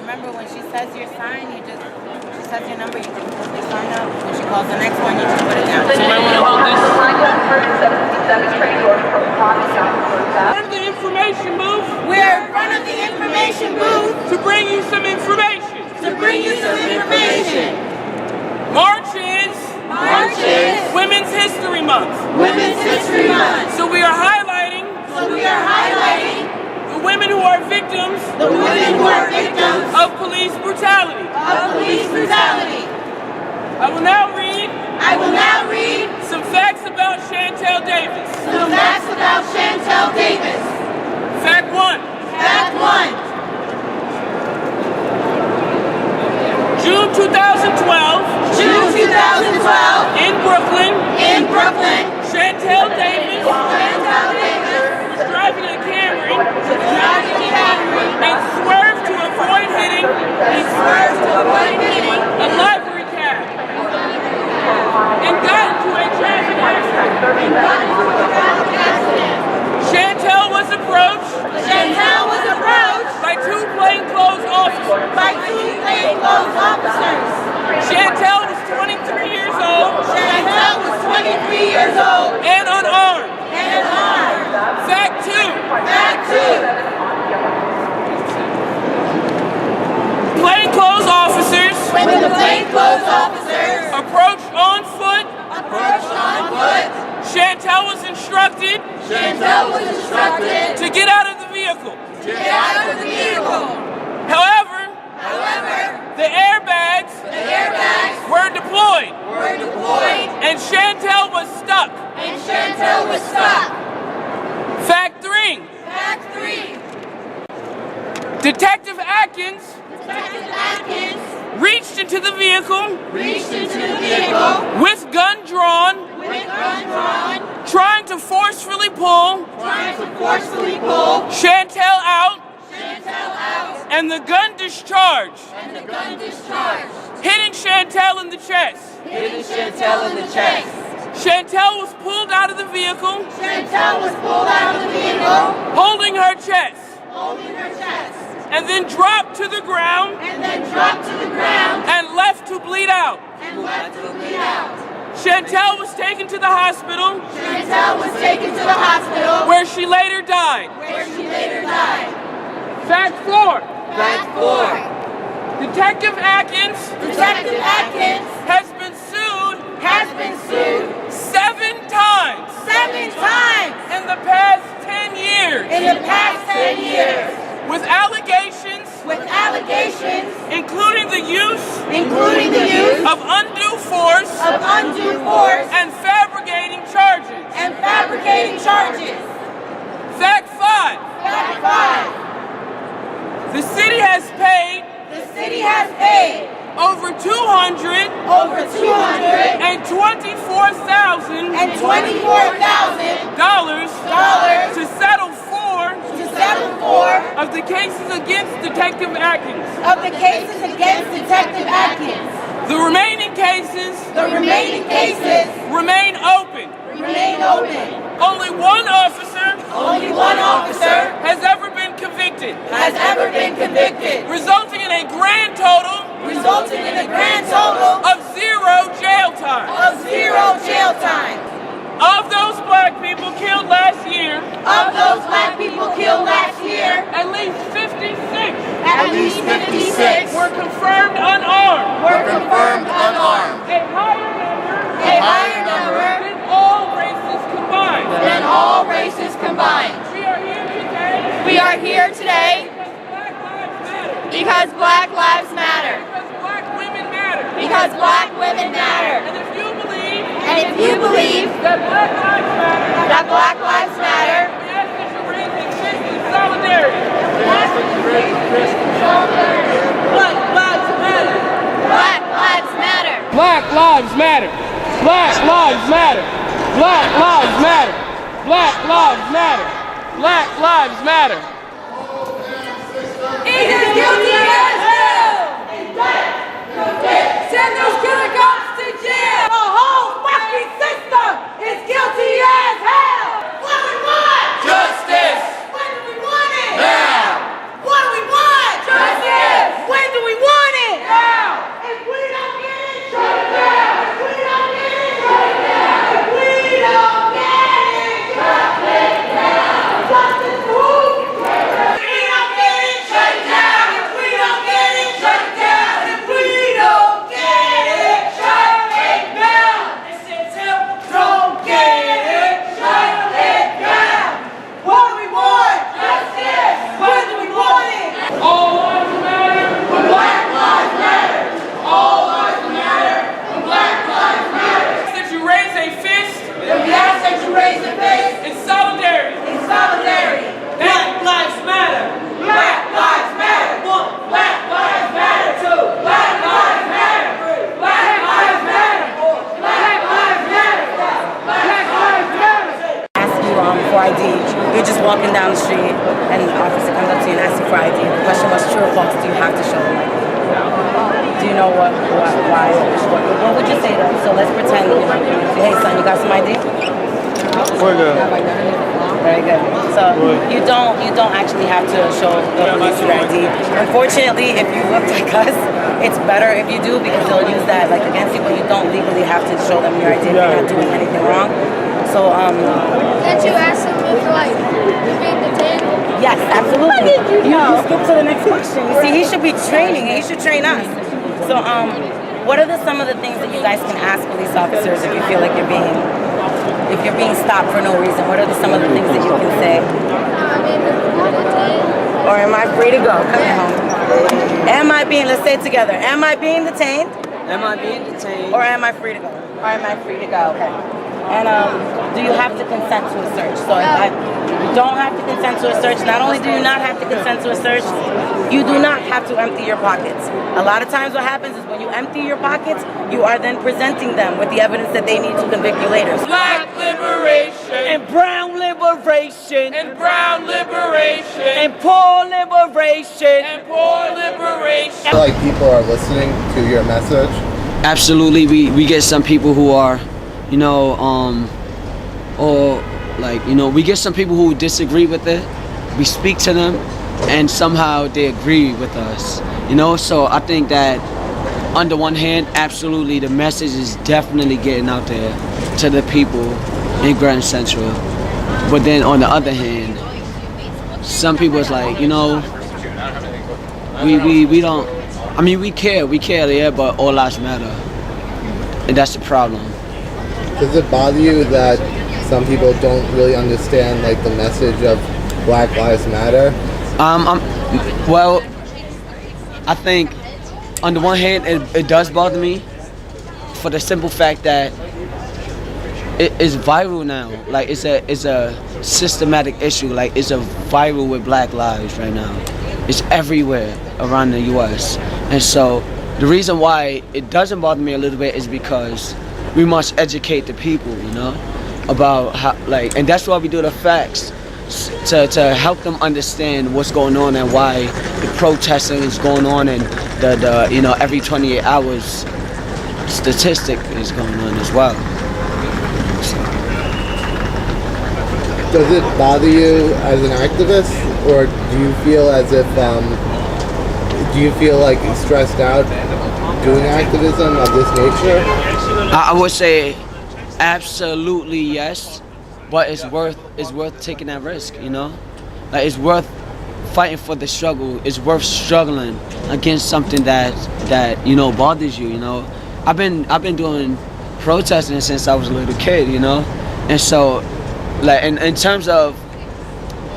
remember when she says your sign, she says your number, you can put the sign up. When she calls the next one, you just put it down. So you want to hold this? The information booth. We're in front of the information booth To bring you some information. to bring you some information. March is Women's History Month. Women's History Month. So we are highlighting the women who are victims the women who are victims of police brutality. of police brutality. I will now read Some some facts about Chantel Davis. facts about Chantel Davis. Fact 1. Fact 1. June 2012, June 2012, in Brooklyn, Chantel Davis was driving a Camry and swerved to avoid hitting a livery cab and got into a traffic accident. Chantel was approached by two plainclothes officers. Chantel was 23 years old and unarmed. Fact 2. Plainclothes officers When the plainclothes officers approached on foot. approached on foot, Chantel was instructed to get out of the vehicle. to get out of the vehicle. However, the The airbags airbags were deployed were deployed and Chantel was stuck. and Chantel was stuck. Fact 3. Fact 3. Detective Atkins Detective Atkins reached into the vehicle reached into the vehicle with gun drawn, with gun drawn, trying to forcefully pull trying to forcefully pull Chantel out, Chantel out, and the gun discharged, and the gun discharged, hitting Chantel in the chest. hitting Chantel in the chest. Chantel was pulled out of the vehicle, Chantel was pulled out of the vehicle, holding her chest, holding her chest, and then dropped to the ground and then dropped to the ground and left to bleed out. and left to bleed out. Chantel was taken to the hospital Chantel was taken to the hospital where she later died. where she later died. Fact 4. Fact 4. Detective Atkins Detective Atkins has been sued 7 times 7 times in the past 10 years in the past 10 years with allegations with allegations including the use including the use of undue force of undue force and fabricating charges. and fabricating charges. Fact 5. Fact 5. The city has paid The city has paid over over $224,000 $224,000 to settle to settle for of the cases against Detective Atkins. of the cases against Detective Atkins. The remaining cases The remaining cases remain open. remain open. Only one officer Only one officer has ever been convicted, has ever been convicted, resulting in a grand total resulting in a grand total of 0 jail time. of 0 jail time. Of those black people killed last year, Of those black people killed last year, at least 56 at least 56 were confirmed unarmed. were confirmed unarmed. A higher number A higher number than all races combined. than all races combined. We are here today We are here today because Black Lives matter. because Black women matter. Because Black women matter. And if you believe And if you believe that Black Lives Matter, that Black Lives matter, we ask that you raise a fist in solidarity. Black Lives matter. Black Lives Matter. Black Lives matter. Black Lives matter. Black Lives matter. Black Lives matter. Black Lives matter. He's as guilty as hell. Send those killer cops to jail. The whole fucking system is guilty as hell. What do we want? Justice. When do we want it? Now. What do we want? Justice. When for ID. The question was true or false. Do you have to show them ID? Do you know why? What would you say to them? So let's pretend, hey son, you got some ID? Very good. So you don't actually have to show the police your ID. Unfortunately, if you look like us, it's better if you do because they'll use that like against you, but you don't legally have to show them your ID if you're not doing anything wrong. So Can't you ask him if like you're being detained? yes, absolutely. You skip to the next question. You see, he should be training. He should train us. So what are some of the things that you guys can ask police officers if you feel like you're being stopped for no reason? What are some of the things that you can say? I mean, detained. Or am I free to go? Coming home. Let's say it together. Am I being detained? Am I being detained? Or am I free to go? Or am I free to go? Okay. And do you have to consent to a search? So if I don't have to consent to a search, not only do you not have to consent to a search, you do not have to empty your pockets. A lot of times what happens is when you empty your pockets, you are then presenting them with the evidence that they need to convict you later. Black liberation And brown liberation. and brown liberation And poor liberation. and poor liberation. Like people are listening to your message. Absolutely, we get some people who are, or like, we get some people who disagree with it. We speak to them and somehow they agree with us, so I think that on the one hand, absolutely the message is definitely getting out there to the people in Grand Central. But then on the other hand, some people is like, we don't, we care, yeah, but all lives matter. And that's the problem. Does it bother you that some people don't really understand like the message of Black Lives Matter? Well, I think on the one hand, it does bother me for the simple fact that it is viral now. Like it's a systematic issue. Like it's a viral with Black lives right now. It's everywhere around the U.S. And so the reason why it doesn't bother me a little bit is because we must educate the people, about how, and that's why we do the facts to help them understand what's going on and why the protesting is going on and the every 28 hours statistic is going on as well. Does it bother you as an activist, or do you feel as if like stressed out doing activism of this nature? I would say absolutely yes, but it's worth taking that risk, Like it's worth fighting for the struggle. It's worth struggling against something that bothers you, I've been doing protesting since I was a little kid, And so like in terms of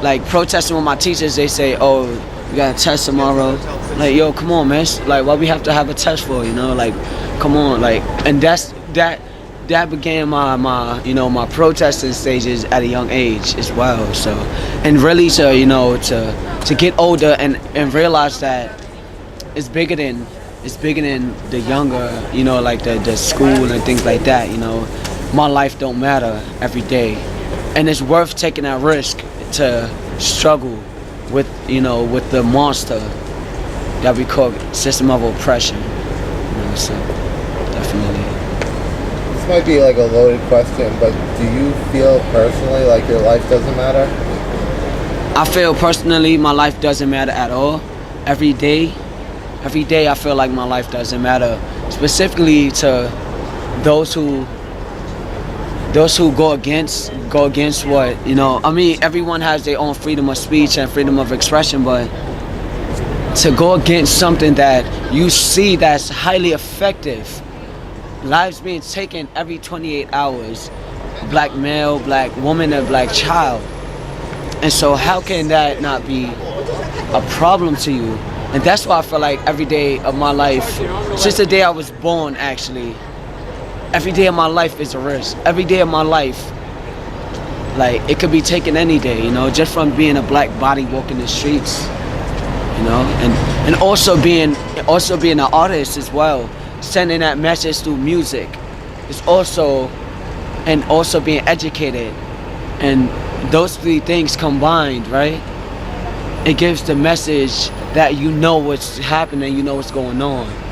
like protesting with my teachers, they say, "Oh, you got a test tomorrow." Like, yo, come on, man. Like, what we have to have a test for, Like, come on, like, and that began my protesting stages at a young age as well. So, and really to get older and realize that it's bigger than the younger, like the school and things like that. My life don't matter every day, and it's worth taking that risk to struggle with the monster that we call system of oppression. So definitely. This might be like a loaded question, but do you feel personally like your life doesn't matter? I feel personally my life doesn't matter at all. Every day I feel like my life doesn't matter. Specifically to those who go against what, everyone has their own freedom of speech and freedom of expression, but to go against something that you see that's highly effective, lives being taken every 28 hours, black male, black woman, and black child. And so how can that not be a problem to you? And that's why I feel like every day of my life, since the day I was born actually, every day of my life is a risk. Every day of my life, like, it could be taken any day, just from being a black body walking the streets, and also being an artist as well, sending that message through music. It's also being educated, and those three things combined, right? it gives the message that you know what's happening, you know what's going on.